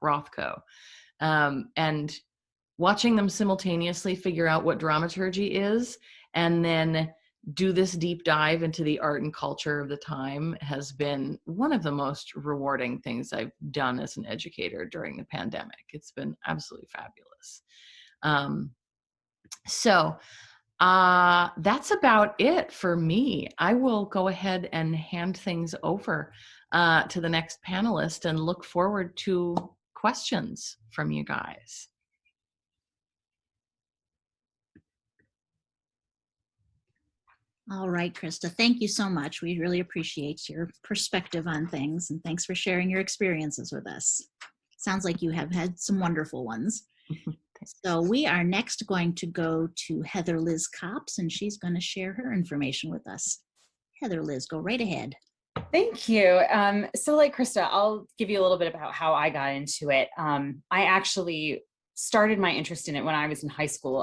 Mark Rothko. And watching them simultaneously figure out what dramaturgy is and then do this deep dive into the art and culture of the time has been one of the most rewarding things I've done as an educator during the pandemic. It's been absolutely fabulous. So that's about it for me. I will go ahead and hand things over to the next panelist and look forward to questions from you guys. All right, Krista, thank you so much. We really appreciate your perspective on things, and thanks for sharing your experiences with us. Sounds like you have had some wonderful ones. So we are next going to go to Heather Liz Copps, and she's going to share her information with us. Heather Liz, go right ahead. Thank you. So like Krista, I'll give you a little bit about how I got into it. I actually started my interest in it when I was in high school.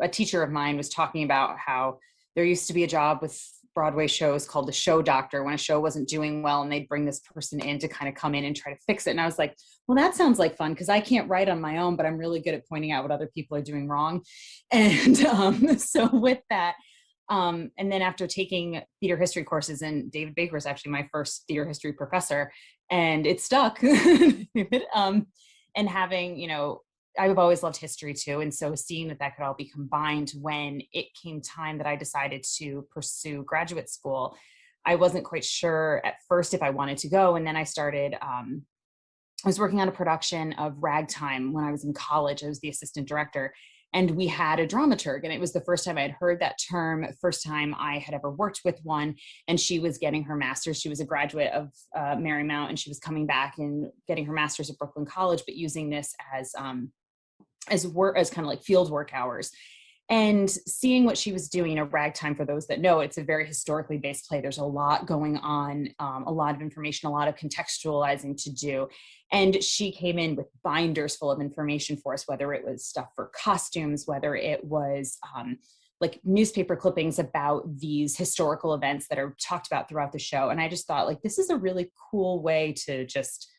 A teacher of mine was talking about how there used to be a job with Broadway shows called the show doctor when a show wasn't doing well, and they'd bring this person in to kind of come in and try to fix it. And I was like, well, that sounds like fun because I can't write on my own, but I'm really good at pointing out what other people are doing wrong. And so with that, and then after taking theater history courses, and David Baker was actually my first theater history professor, and it stuck. And having, you know, I've always loved history too. And so seeing that that could all be combined when it came time that I decided to pursue graduate school, I wasn't quite sure at first if I wanted to go. And then I started, I was working on a production of Ragtime when I was in college. I was the assistant director, and we had a dramaturg, and it was the first time I had heard that term, first time I had ever worked with one. And she was getting her master's. She was a graduate of Marymount, and she was coming back and getting her master's at Brooklyn College, but using this as kind of like field work hours. And seeing what she was doing, you know, Ragtime, for those that know, it's a very historically based play. There's a lot going on, a lot of information, a lot of contextualizing to do. And she came in with binders full of information for us, whether it was stuff for costumes, whether it was like newspaper clippings about these historical events that are talked about throughout the show. And I just thought, like, this is a really cool way to just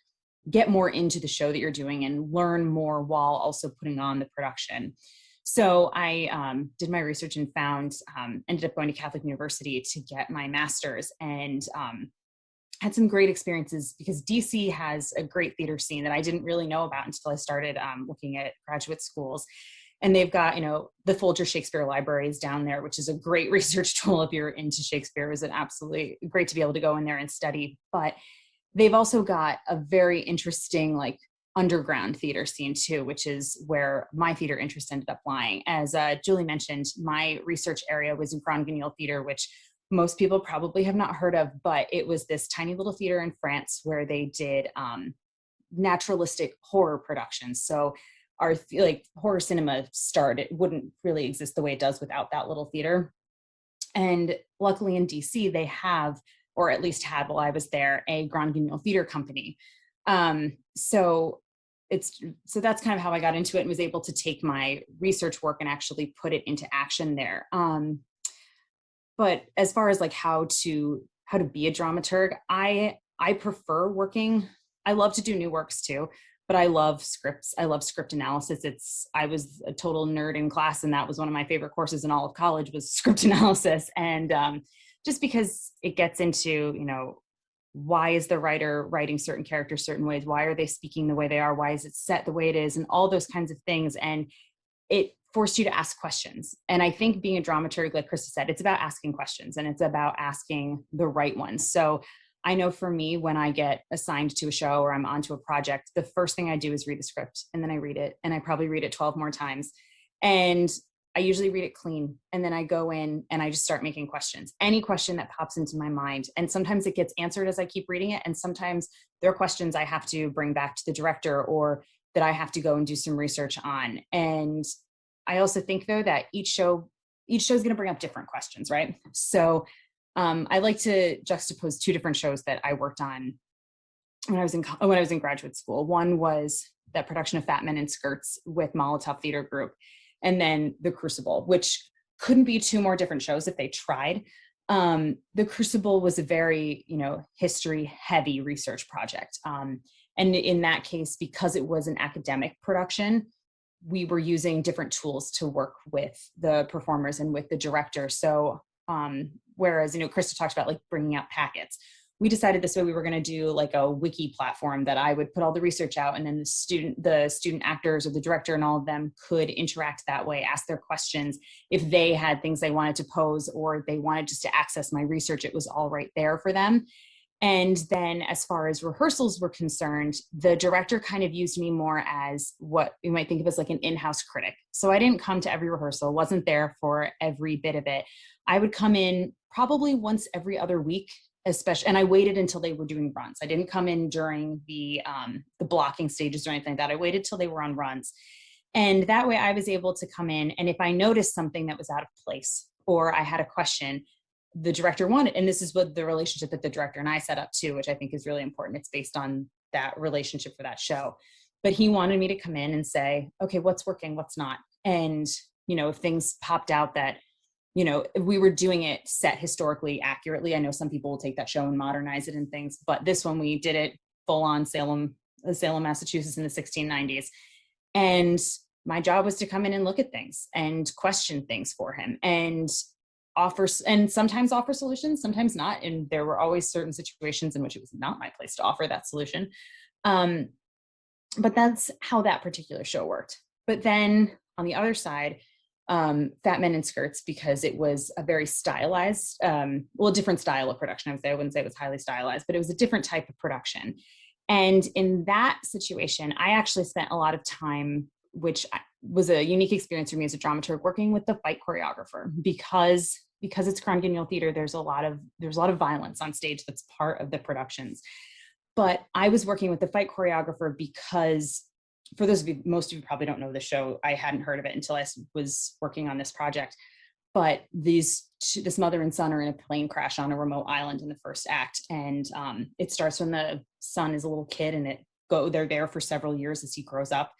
get more into the show that you're doing and learn more while also putting on the production. So I did my research and ended up going to Catholic University to get my master's, and had some great experiences because DC has a great theater scene that I didn't really know about until I started looking at graduate schools. And they've got, you know, the Folger Shakespeare Library is down there, which is a great research tool if you're into Shakespeare. It was an absolutely great to be able to go in there and study. But they've also got a very interesting, like, underground theater scene too, which is where my theater interest ended up lying. As Julie mentioned, my research area was in Grand Guignol Theater, which most people probably have not heard of, but it was this tiny little theater in France where they did naturalistic horror productions. So our horror cinema started, it wouldn't really exist the way it does without that little theater. And luckily in DC, they have, or at least had while I was there, a Grand Guignol Theater Company. So that's kind of how I got into it and was able to take my research work and actually put it into action there. But as far as like how to be a dramaturg, I prefer working. I love to do new works too, but I love scripts. I love script analysis. I was a total nerd in class, and that was one of my favorite courses in all of college was script analysis. And just because it gets into, you know, why is the writer writing certain characters certain ways? Why are they speaking the way they are? Why is it set the way it is? And all those kinds of things. And it forced you to ask questions. And I think being a dramaturg, like Krista said, it's about asking questions, and it's about asking the right ones. So I know for me, when I get assigned to a show or I'm onto a project, the first thing I do is read the script, and then I read it, and I probably read it 12 more times. And I usually read it clean, and then I go in and I just start making questions. Any question that pops into my mind. And sometimes it gets answered as I keep reading it. And sometimes there are questions I have to bring back to the director or that I have to go and do some research on. And I also think, though, that each show is going to bring up different questions, right? So I like to juxtapose two different shows that I worked on when I was in graduate school. One was that production of Fat Men in Skirts with Molotov Theater Group, and then The Crucible, which couldn't be two more different shows if they tried. The Crucible was a very, you know, history heavy research project. And in that case, because it was an academic production, we were using different tools to work with the performers and with the director. So whereas, Krista talked about like bringing out packets, we decided this way we were going to do like a wiki platform that I would put all the research out, and then the student actors or the director and all of them could interact that way, ask their questions. If they had things they wanted to pose or they wanted just to access my research, it was all right there for them. And then as far as rehearsals were concerned, the director kind of used me more as what you might think of as like an in-house critic. So I didn't come to every rehearsal, wasn't there for every bit of it. I would come in probably once every other week, especially, and I waited until they were doing runs. I didn't come in during the blocking stages or anything like that. I waited till they were on runs. And that way I was able to come in, and if I noticed something that was out of place or I had a question, the director wanted, and this is what the relationship that the director and I set up too, which I think is really important. It's based on that relationship for that show. But he wanted me to come in and say, okay, what's working, what's not? And, if things popped out that, if we were doing it set historically accurately, I know some people will take that show and modernize it and things, but this one we did it full on Salem, Massachusetts in the 1690s. And my job was to come in and look at things and question things for him and sometimes offer solutions, sometimes not. And there were always certain situations in which it was not my place to offer that solution. But that's how that particular show worked. But then on the other side, Fat Men in Skirts, because it was a very stylized, different style of production. I wouldn't say it was highly stylized, but it was a different type of production. And in that situation, I actually spent a lot of time, which was a unique experience for me as a dramaturg, working with the fight choreographer, because it's congenial theater. There's a lot of violence on stage that's part of the productions. But I was working with the fight choreographer because, for those of you, most of you probably don't know the show. I hadn't heard of it until I was working on this project. But this mother and son are in a plane crash on a remote island in the first act, and it starts when the son is a little kid, and they're there for several years as he grows up.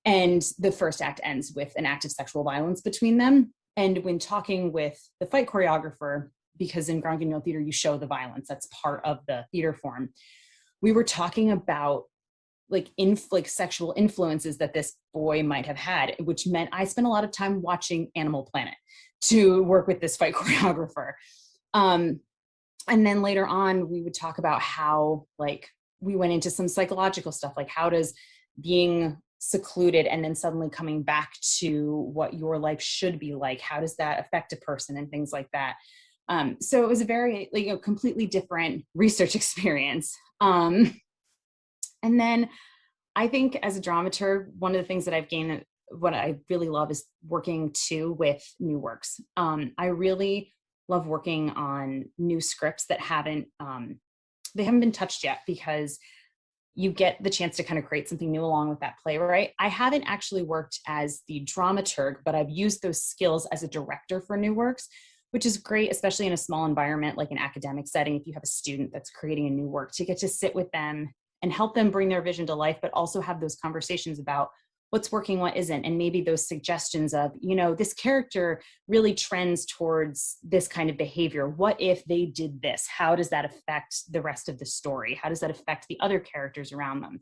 And the first act ends with an act of sexual violence between them. And when talking with the fight choreographer, because in congenial theater, you show the violence, that's part of the theater form. We were talking about like sexual influences that this boy might have had, which meant I spent a lot of time watching Animal Planet to work with this fight choreographer. And then later on, we would talk about how, like, we went into some psychological stuff, like how does being secluded and then suddenly coming back to what your life should be like, how does that affect a person and things like that. So it was a very completely different research experience. And then I think as a dramaturg, one of the things that I've gained, what I really love is working too with new works. I really love working on new scripts that haven't been touched yet, because you get the chance to kind of create something new along with that playwright. I haven't actually worked as the dramaturg, but I've used those skills as a director for new works, which is great, especially in a small environment like an academic setting. If you have a student that's creating a new work, to get to sit with them and help them bring their vision to life, but also have those conversations about what's working, what isn't, and maybe those suggestions of, this character really trends towards this kind of behavior. What if they did this? How does that affect the rest of the story? How does that affect the other characters around them?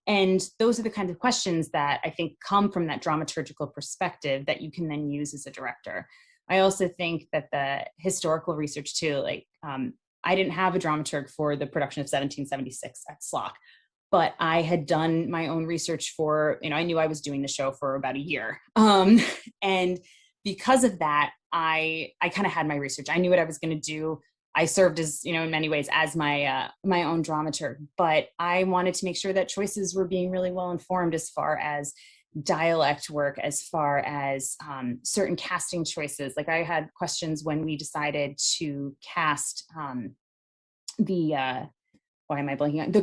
And those are the kinds of questions that I think come from that dramaturgical perspective that you can then use as a director. I also think that the historical research too, I didn't have a dramaturg for the production of 1776 at SLOC, but I had done my own research for, I knew I was doing the show for about a year. And because of that, I kind of had my research. I knew what I was going to do. I served as, in many ways as my own dramaturg, but I wanted to make sure that choices were being really well informed as far as dialect work, as far as certain casting choices. Like I had questions when we decided to cast the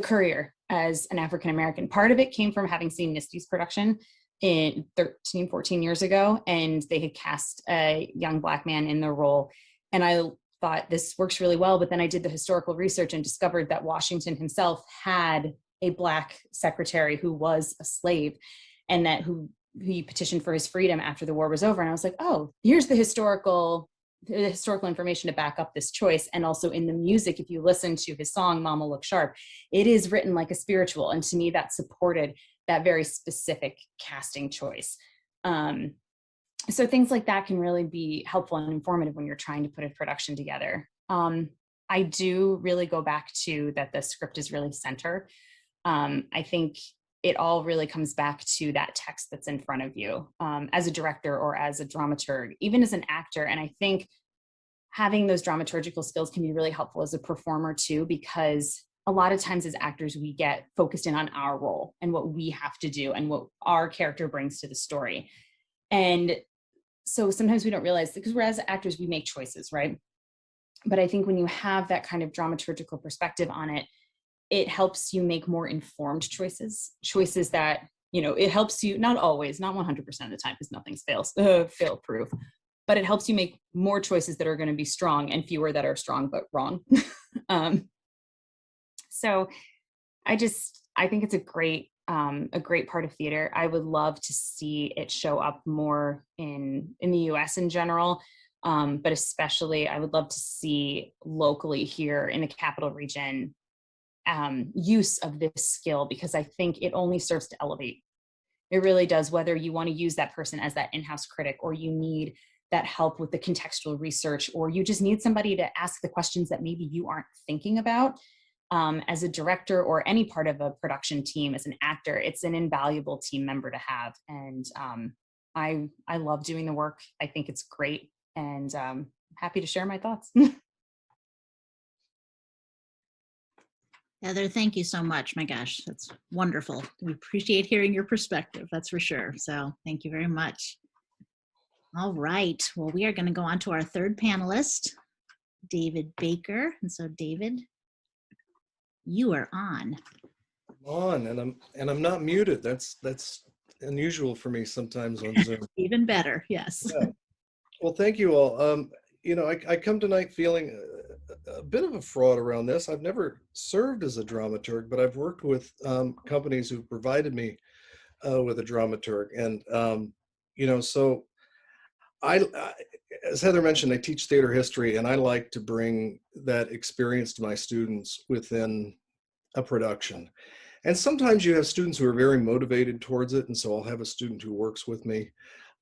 Courier as an African-American. Part of it came from having seen Misty's production in 14 years ago, and they had cast a young Black man in the role. And I thought this works really well, but then I did the historical research and discovered that Washington himself had a Black secretary who was a slave, and that he petitioned for his freedom after the war was over. And I was like, oh, here's the historical the historical information to back up this choice. And also in the music, if you listen to his song, Mama Look Sharp, it is written like a spiritual. And to me, that supported that very specific casting choice. So things like that can really be helpful and informative when you're trying to put a production together. I do really go back to that the script is really center. I think it all really comes back to that text that's in front of you, as a director or as a dramaturg, even as an actor. And I think having those dramaturgical skills can be really helpful as a performer too, because a lot of times as actors, we get focused in on our role and what we have to do and what our character brings to the story. And so sometimes we don't realize, because we're as actors, we make choices, right? But I think when you have that kind of dramaturgical perspective on it, it helps you make more informed choices that, you know, it helps you, not always, not 100% of the time, because nothing's fail proof, but it helps you make more choices that are going to be strong and fewer that are strong but wrong. So I think it's a great part of theater. I would love to see it show up more in the US in general. But especially I would love to see locally here in the capital region, use of this skill, because I think it only serves to elevate. It really does, whether you want to use that person as that in-house critic, or you need that help with the contextual research, or you just need somebody to ask the questions that maybe you aren't thinking about. As a director or any part of a production team, as an actor, it's an invaluable team member to have. And I love doing the work. I think it's great, and happy to share my thoughts. Heather, thank you so much. My gosh, that's wonderful. We appreciate hearing your perspective, that's for sure. So thank you very much. All right, well, we are going to go on to our third panelist, David Baker. And so David, you are on. I'm on, and I'm not muted. That's unusual for me sometimes on Zoom. Even better, yes. Yeah. Well, thank you all. You know, I come tonight feeling a bit of a fraud around this. I've never served as a dramaturg, but I've worked with companies who provided me with a dramaturg, and you know, so I, as Heather mentioned, I teach theater history, and I like to bring that experience to my students within a production. And sometimes you have students who are very motivated towards it, and so I'll have a student who works with me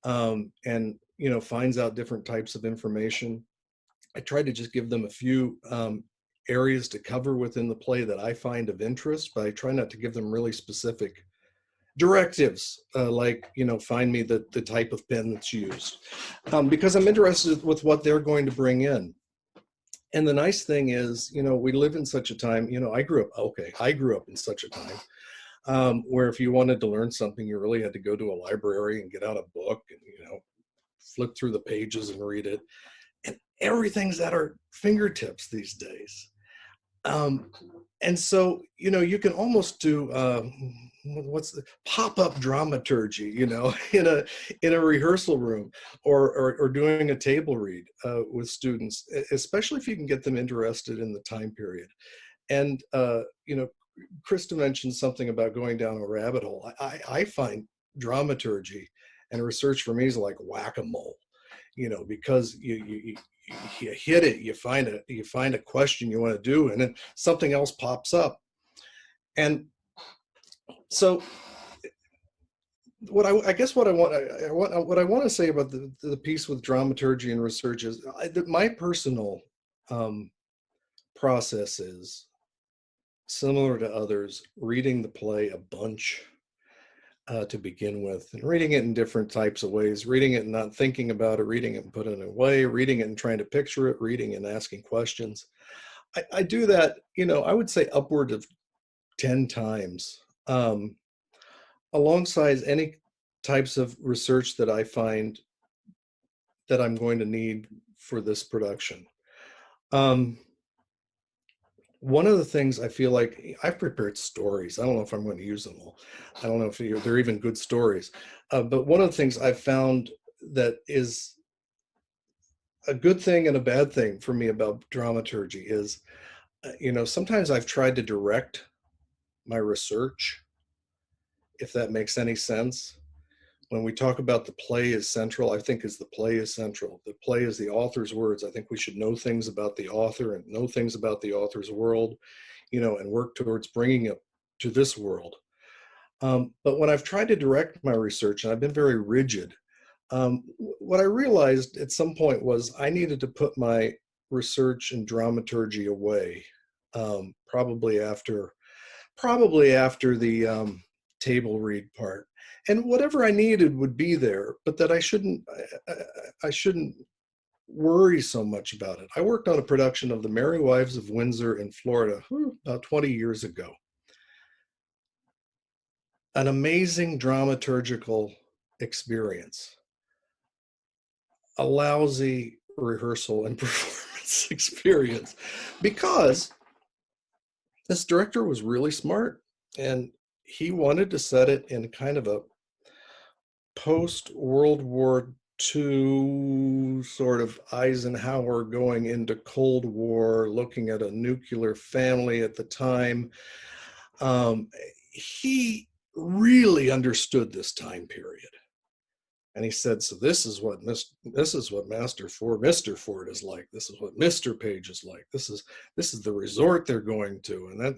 and you know, finds out different types of information. I try to just give them a few areas to cover within the play that I find of interest, but I try not to give them really specific directives, like, you know, find me the type of pen that's used, because I'm interested with what they're going to bring in. And the nice thing is, you know, we live in such a time, you know, I grew up in such a time where if you wanted to learn something, you really had to go to a library and get out a book and, you know, flip through the pages and read it. And everything's at our fingertips these days. And so, you know, you can almost do what's the pop-up dramaturgy, you know, in a rehearsal room, or doing a table read with students, especially if you can get them interested in the time period. And you know, Krista mentioned something about going down a rabbit hole. I find dramaturgy and research for me is like whack-a-mole, you know, because you hit it, you find a question you want to do, and then something else pops up. And so what I want to say about the piece with dramaturgy and research is my personal process is similar to others, reading the play a bunch to begin with, and reading it in different types of ways, reading it and not thinking about it, reading it and putting it away, reading it and trying to picture it, reading and asking questions. I do that, you know, I would say upward of 10 times, alongside any types of research that I find that I'm going to need for this production. One of the things I feel like I've prepared stories. I don't know if I'm going to use them all. I don't know if they're even good stories. But one of the things I've found that is a good thing and a bad thing for me about dramaturgy is, you know, sometimes I've tried to direct my research, if that makes any sense, when we talk about the play is central, I think is the play is central. The play is the author's words. I think we should know things about the author and know things about the author's world, and work towards bringing it to this world. But when I've tried to direct my research, and I've been very rigid, what I realized at some point was I needed to put my research in dramaturgy away, probably after the table read part. And whatever I needed would be there, but that I shouldn't worry so much about it. I worked on a production of The Merry Wives of Windsor in Florida about 20 years ago. An amazing dramaturgical experience. A lousy rehearsal and performance experience, because this director was really smart and he wanted to set it in kind of a post-World War II sort of Eisenhower going into Cold War, looking at a nuclear family at the time. He really understood this time period. And he said, so this is what Mr. Ford is like. This is what Mr. Page is like. This is the resort they're going to. And that,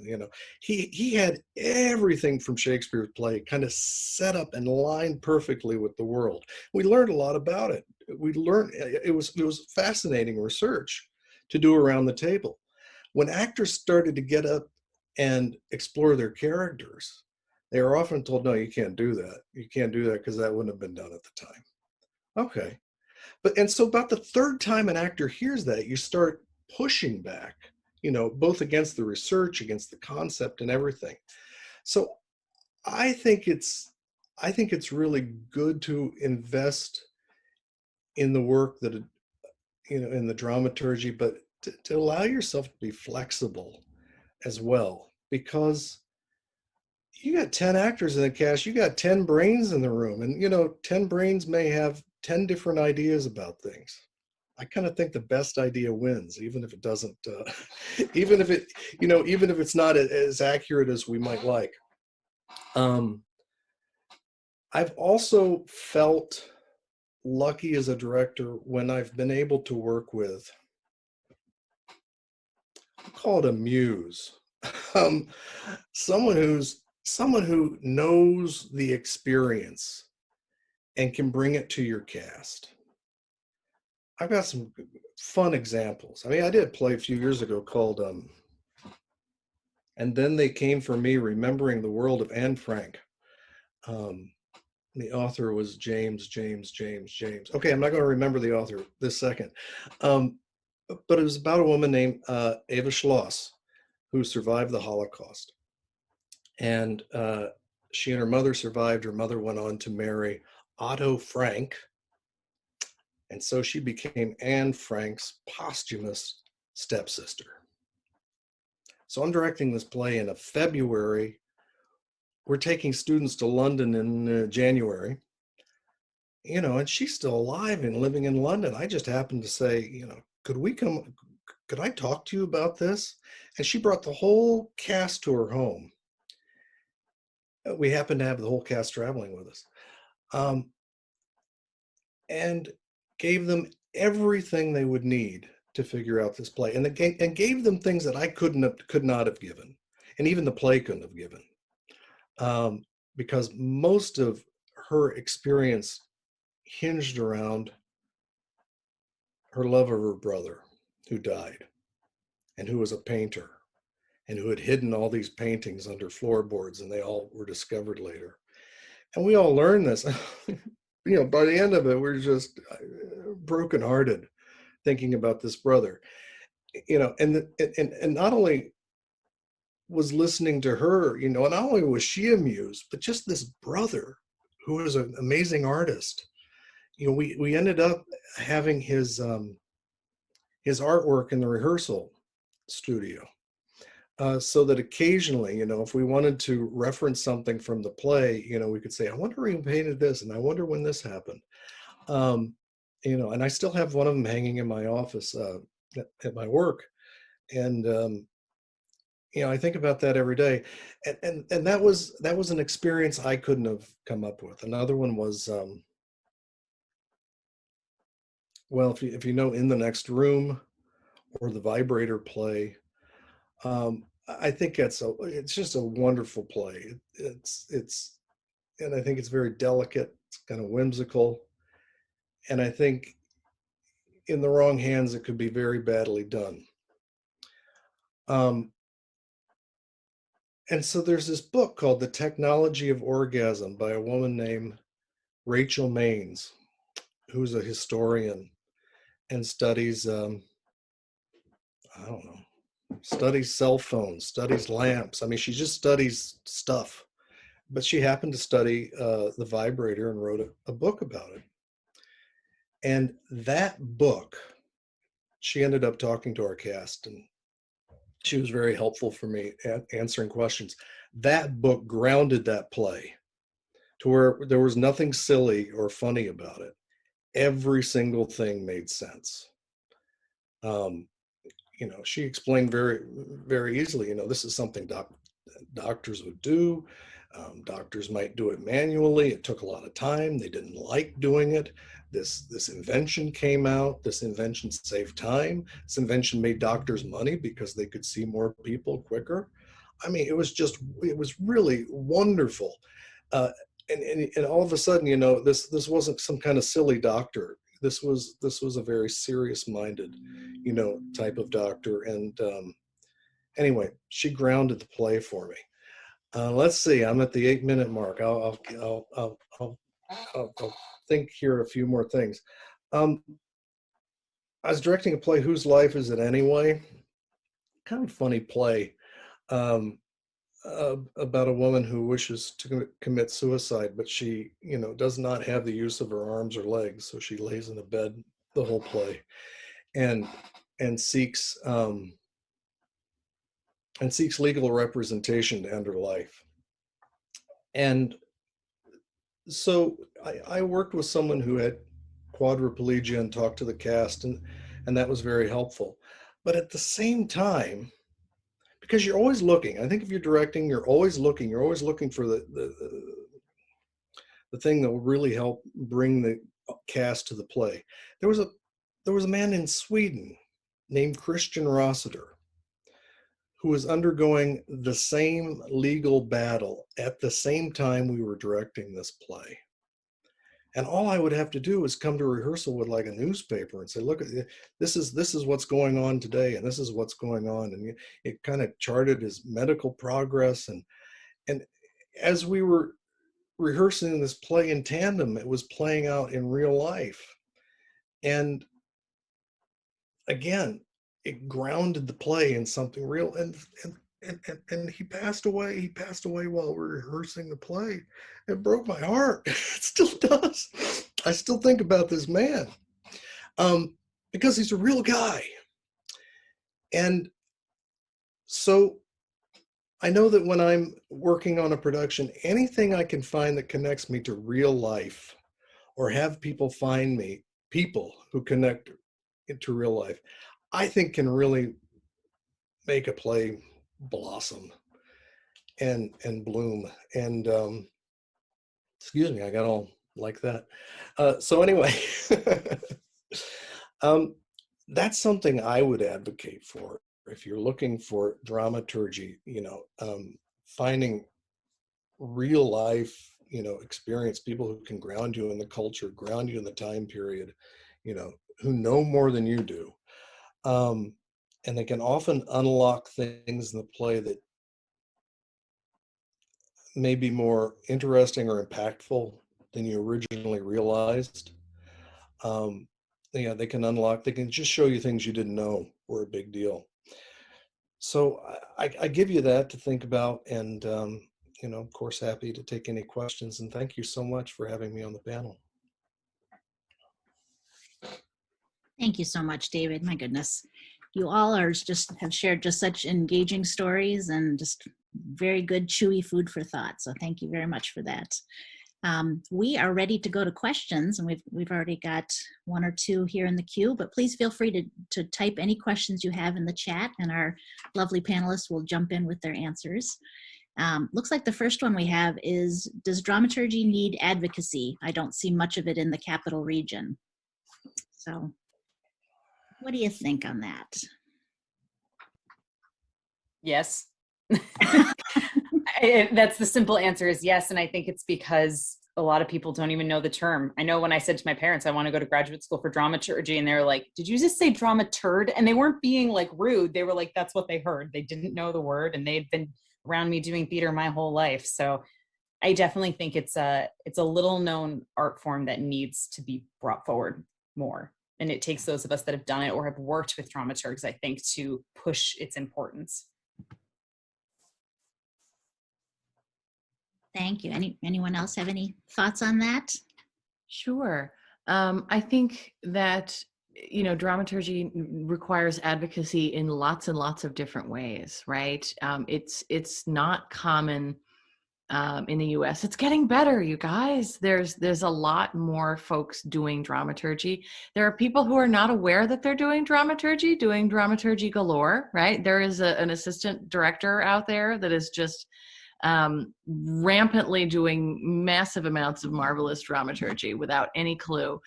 he had everything from Shakespeare's play kind of set up and lined perfectly with the world. We learned a lot about it. It was fascinating research to do around the table. When actors started to get up and explore their characters, they are often told, no, you can't do that. You can't do that because that wouldn't have been done at the time. Okay. And so about the third time an actor hears that, you start pushing back, both against the research, against the concept and everything. So I think it's really good to invest in the work that, in the dramaturgy, but to allow yourself to be flexible as well, because you got 10 actors in the cast, you got 10 brains in the room, and 10 brains may have 10 different ideas about things. I kind of think the best idea wins, even if it doesn't, even if it's not as accurate as we might like. I've also felt lucky as a director when I've been able to work with, I'll call it a muse, someone who knows the experience and can bring it to your cast. I've got some fun examples. I mean, I did a play a few years ago called And Then They Came for Me, Remembering the World of Anne Frank. The author was James. Okay, I'm not going to remember the author this second. But it was about a woman named Eva Schloss, who survived the Holocaust. And she and her mother survived. Her mother went on to marry Otto Frank. And so she became Anne Frank's posthumous stepsister. So I'm directing this play in February. We're taking students to London in January. And she's still alive and living in London. I just happened to say, could I talk to you about this? And she brought the whole cast to her home. We happened to have the whole cast traveling with us. And gave them everything they would need to figure out this play, and gave them things that I could not have given, and even the play couldn't have given, because most of her experience hinged around her love of her brother, who died, and who was a painter, and who had hidden all these paintings under floorboards, and they all were discovered later. And we all learned this. By the end of it, we're just brokenhearted thinking about this brother. And not only was listening to her, and not only was she amused, but just this brother who was an amazing artist. We ended up having his artwork in the rehearsal studio. So that occasionally, if we wanted to reference something from the play, we could say, I wonder who painted this, and I wonder when this happened. And I still have one of them hanging in my office at my work. And I think about that every day, and that was an experience I couldn't have come up with. Another one was, well, if you know In the Next Room or the Vibrator play, I think it's just a wonderful play. And I think it's very delicate. It's kind of whimsical, and I think in the wrong hands it could be very badly done. Um, and so there's this book called The Technology of Orgasm by a woman named Rachel Maines, who's a historian and studies, I don't know, studies cell phones, studies lamps. I mean, she just studies stuff. But she happened to study the vibrator and wrote a book about it. And that book, she ended up talking to our cast, and she was very helpful for me at answering questions. That book grounded that play to where there was nothing silly or funny about it. Every single thing made sense. She explained very, very easily, this is something doctors would do. Doctors might do it manually. It took a lot of time. They didn't like doing it. This invention came out. This invention saved time. This invention made doctors money because they could see more people quicker. I mean, it was really wonderful. And all of a sudden, this wasn't some kind of silly doctor. This was a very serious-minded, type of doctor. And anyway, she grounded the play for me. Let's see. I'm at the 8-minute mark. I'll think here a few more things. I was directing a play, Whose Life Is It Anyway? Kind of funny play about a woman who wishes to commit suicide, but she, does not have the use of her arms or legs, so she lays in a bed the whole play, and seeks legal representation to end her life. And so I worked with someone who had quadriplegia and talked to the cast, and that was very helpful. But at the same time, because you're always looking, I think if you're directing, you're always looking for the thing that will really help bring the cast to the play. There was a man in Sweden named Christian Rossiter who was undergoing the same legal battle at the same time we were directing this play. And all I would have to do is come to rehearsal with like a newspaper and say, look, this is what's going on today, and this is what's going on. And it kind of charted his medical progress. And as we were rehearsing this play in tandem, it was playing out in real life. And again, it grounded the play in something real. And he passed away. He passed away while we were rehearsing the play. It broke my heart. It still does. I still think about this man because he's a real guy. And so I know that when I'm working on a production, anything I can find that connects me to real life, or have people find me, people who connect into real life, I think can really make a play blossom and bloom. And excuse me, I got all like that. So anyway, that's something I would advocate for if you're looking for dramaturgy. Finding real life, experience, people who can ground you in the culture, ground you in the time period, who know more than you do. And they can often unlock things in the play that may be more interesting or impactful than you originally realized. They can just show you things you didn't know were a big deal. So I give you that to think about, and of course, happy to take any questions. And thank you so much for having me on the panel. Thank you so much, David. My goodness. You all have shared just such engaging stories and just very good, chewy food for thought. So thank you very much for that. We are ready to go to questions, and we've already got one or two here in the queue, but please feel free to type any questions you have in the chat, and our lovely panelists will jump in with their answers. Looks like the first one we have is, does dramaturgy need advocacy? I don't see much of it in the capital region. So what do you think on that? Yes. That's the simple answer, is yes. And I think it's because a lot of people don't even know the term. I know when I said to my parents, I want to go to graduate school for dramaturgy, and they were like, did you just say dramaturg? And they weren't being like rude. They were like, that's what they heard. They didn't know the word, and they'd been around me doing theater my whole life. So I definitely think it's a little known art form that needs to be brought forward more. And it takes those of us that have done it or have worked with dramaturgs, I think, to push its importance. Thank you. Anyone else have any thoughts on that? Sure. I think that, dramaturgy requires advocacy in lots and lots of different ways, right? It's not common in the US. It's getting better, you guys. There's a lot more folks doing dramaturgy. There are people who are not aware that they're doing dramaturgy galore, right? There is an assistant director out there that is just rampantly doing massive amounts of marvelous dramaturgy without any clue.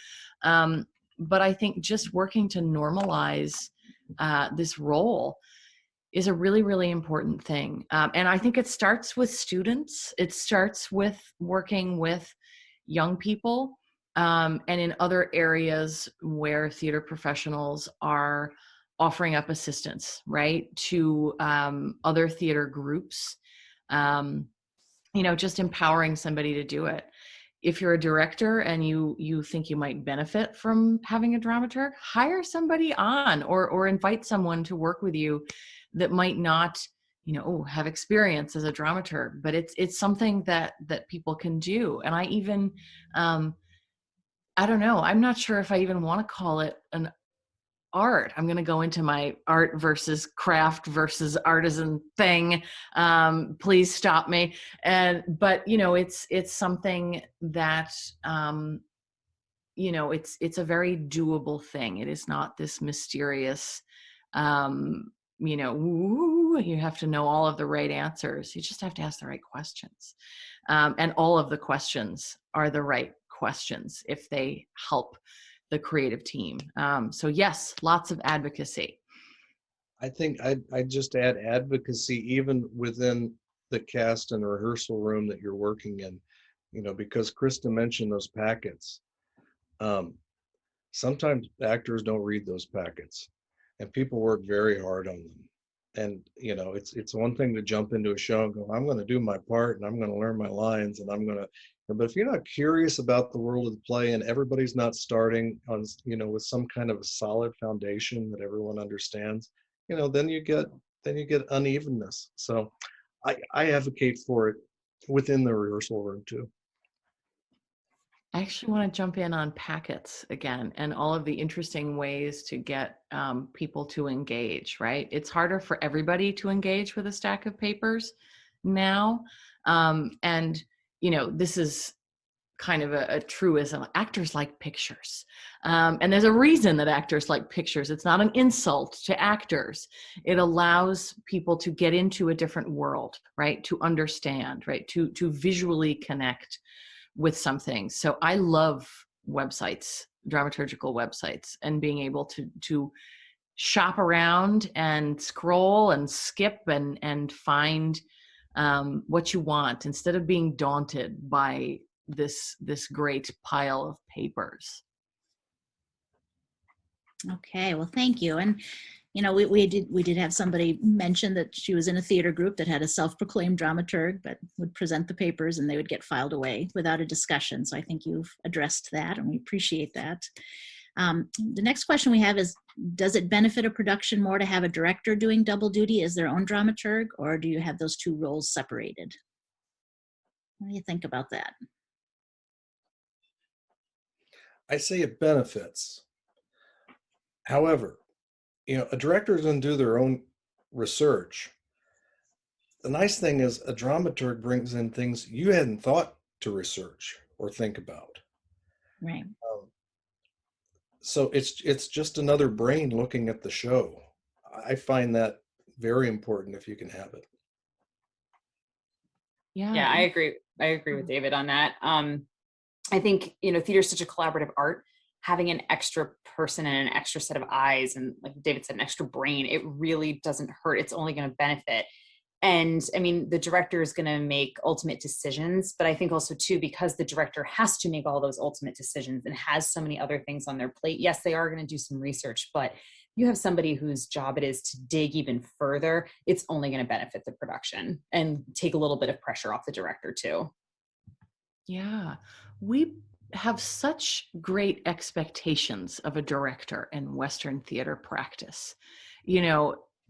But I think just working to normalize this role is a really, really important thing. And I think it starts with students. It starts with working with young people, and in other areas where theater professionals are offering up assistance, right, to other theater groups. Just empowering somebody to do it. If you're a director and you think you might benefit from having a dramaturg, hire somebody on, or invite someone to work with you that might not, have experience as a dramaturg, but it's something that people can do. And I even, I don't know, I'm not sure if I even want to call it an art. I'm going to go into my art versus craft versus artisan thing. Please stop me. But it's something that, it's a very doable thing. It is not this mysterious, you have to know all of the right answers. You just have to ask the right questions. And all of the questions are the right questions if they help the creative team. So yes, lots of advocacy. I think I'd just add advocacy even within the cast and rehearsal room that you're working in, because Krista mentioned those packets. Sometimes actors don't read those packets, and people work very hard on them. And it's one thing to jump into a show and go, I'm going to do my part and I'm going to learn my lines and but if you're not curious about the world of the play and everybody's not starting on, with some kind of a solid foundation that everyone understands, then you get unevenness. So I advocate for it within the rehearsal room too. I actually want to jump in on packets again and all of the interesting ways to get people to engage, right? It's harder for everybody to engage with a stack of papers now. And, this is kind of a truism. Actors like pictures. And there's a reason that actors like pictures. It's not an insult to actors. It allows people to get into a different world, right? To understand, right? To visually connect with something. So I love websites, dramaturgical websites, and being able to shop around and scroll and skip and find what you want instead of being daunted by this great pile of papers. Okay, well, thank you. And we did have somebody mention that she was in a theater group that had a self-proclaimed dramaturg, but would present the papers and they would get filed away without a discussion. So I think you've addressed that, and we appreciate that. The next question we have is, does it benefit a production more to have a director doing double duty as their own dramaturg, or do you have those two roles separated? What do you think about that? I say it benefits. However, a director is going to do their own research. The nice thing is a dramaturg brings in things you hadn't thought to research, or think about. Right. So it's just another brain looking at the show. I find that very important if you can have it. Yeah, I agree. I agree with David on that. I think, theater is such a collaborative art. Having an extra person and an extra set of eyes, and like David said, an extra brain, it really doesn't hurt. It's only going to benefit. And I mean, the director is going to make ultimate decisions, but I think also too, because the director has to make all those ultimate decisions and has so many other things on their plate, yes, they are going to do some research, but you have somebody whose job it is to dig even further, it's only going to benefit the production and take a little bit of pressure off the director too. Yeah, we have such great expectations of a director in Western theater practice.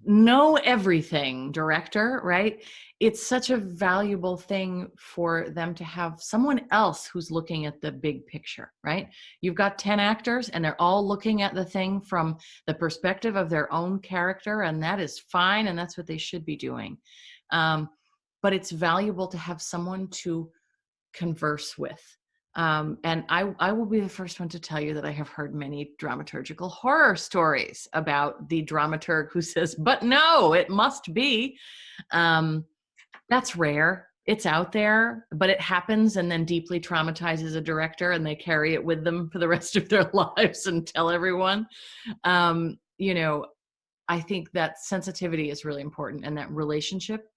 Know everything director, right? It's such a valuable thing for them to have someone else who's looking at the big picture, right? You've got 10 actors and they're all looking at the thing from the perspective of their own character, and that is fine, and that's what they should be doing. But it's valuable to have someone to converse with. And I will be the first one to tell you that I have heard many dramaturgical horror stories about the dramaturg who says, but no, it must be. That's rare. It's out there, but it happens and then deeply traumatizes a director, and they carry it with them for the rest of their lives and tell everyone. I think that sensitivity is really important, and that relationship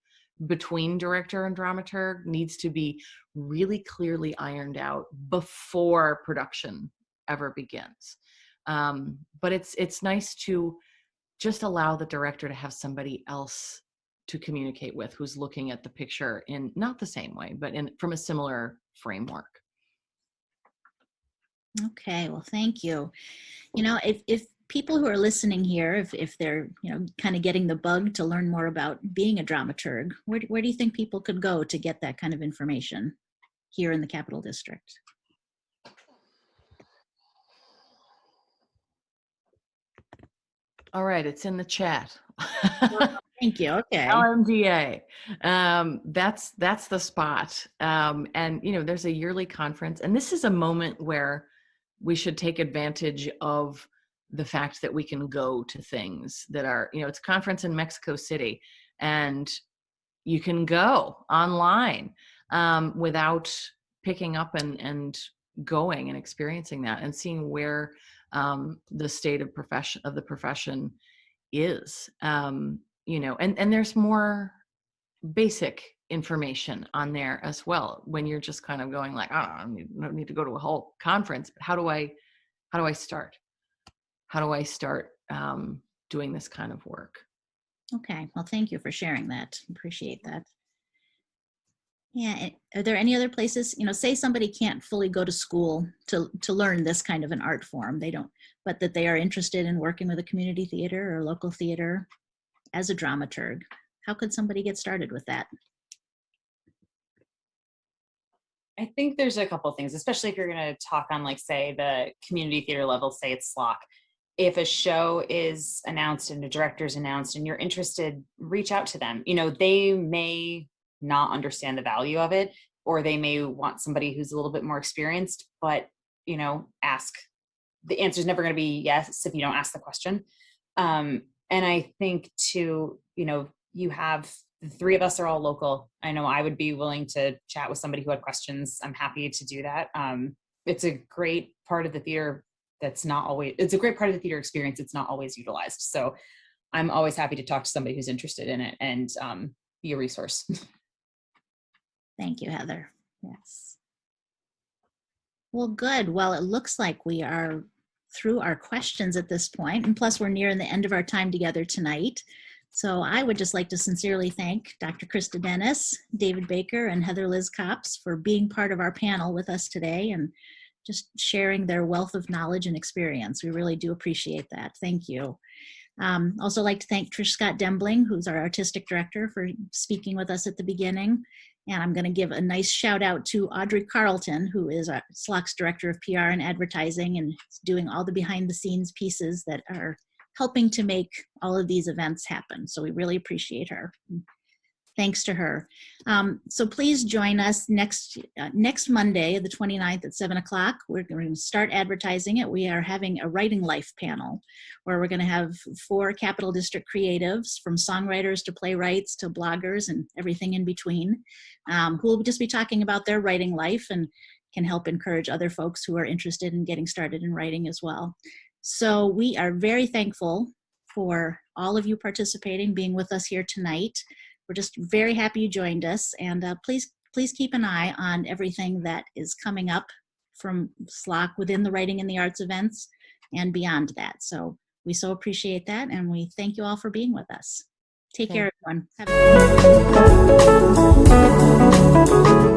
between director and dramaturg needs to be really clearly ironed out before production ever begins. But it's nice to just allow the director to have somebody else to communicate with who's looking at the picture in not the same way, but from a similar framework. Okay, well, thank you. If people who are listening here, if they're, kind of getting the bug to learn more about being a dramaturg, where do you think people could go to get that kind of information here in the Capital District? All right, it's in the chat. Thank you. Okay. LMDA. That's the spot. And there's a yearly conference, and this is a moment where we should take advantage of the fact that we can go to things that are, it's a conference in Mexico City, and you can go online without picking up and going and experiencing that and seeing where the state of the profession is. And there's more basic information on there as well, when you're just kind of going like, oh, I don't need to go to a whole conference, but how do I start? How do I start doing this kind of work? Okay, well, thank you for sharing that. Appreciate that. Yeah, are there any other places, say somebody can't fully go to school to learn this kind of an art form, but that they are interested in working with a community theater or local theater as a dramaturg. How could somebody get started with that? I think there's a couple of things, especially if you're going to talk on, like, say, the community theater level, say it's SLOC. If a show is announced and a director's announced and you're interested, reach out to them. They may not understand the value of it, or they may want somebody who's a little bit more experienced, but, ask. The answer is never going to be yes if you don't ask the question. And I think too, you have, the three of us are all local. I know I would be willing to chat with somebody who had questions. I'm happy to do that. It's a great part of the theater it's a great part of the theater experience. It's not always utilized. So I'm always happy to talk to somebody who's interested in it and be a resource. Thank you, Heather. Yes. Well, good. Well, it looks like we are through our questions at this point, and plus we're nearing the end of our time together tonight. So I would just like to sincerely thank Dr. Krista Dennis, David Baker, and Heather Liz Copps for being part of our panel with us today and just sharing their wealth of knowledge and experience. We really do appreciate that. Thank you. Also like to thank Trish Scott Dembling, who's our artistic director, for speaking with us at the beginning. And I'm going to give a nice shout out to Audrey Carlton, who is our SLOC's Director of PR and Advertising and is doing all the behind the scenes pieces that are helping to make all of these events happen. So we really appreciate her. Thanks to her. So please join us next Monday, the 29th at 7 o'clock. We're going to start advertising it. We are having a Writing Life panel where we're going to have 4 Capital District creatives, from songwriters to playwrights to bloggers and everything in between, who will just be talking about their writing life and can help encourage other folks who are interested in getting started in writing as well. So we are very thankful for all of you participating, being with us here tonight. We're just very happy you joined us, and please keep an eye on everything that is coming up from SLOC within the Writing in the Arts events and beyond that. So we so appreciate that, and we thank you all for being with us. Take care, everyone. Have a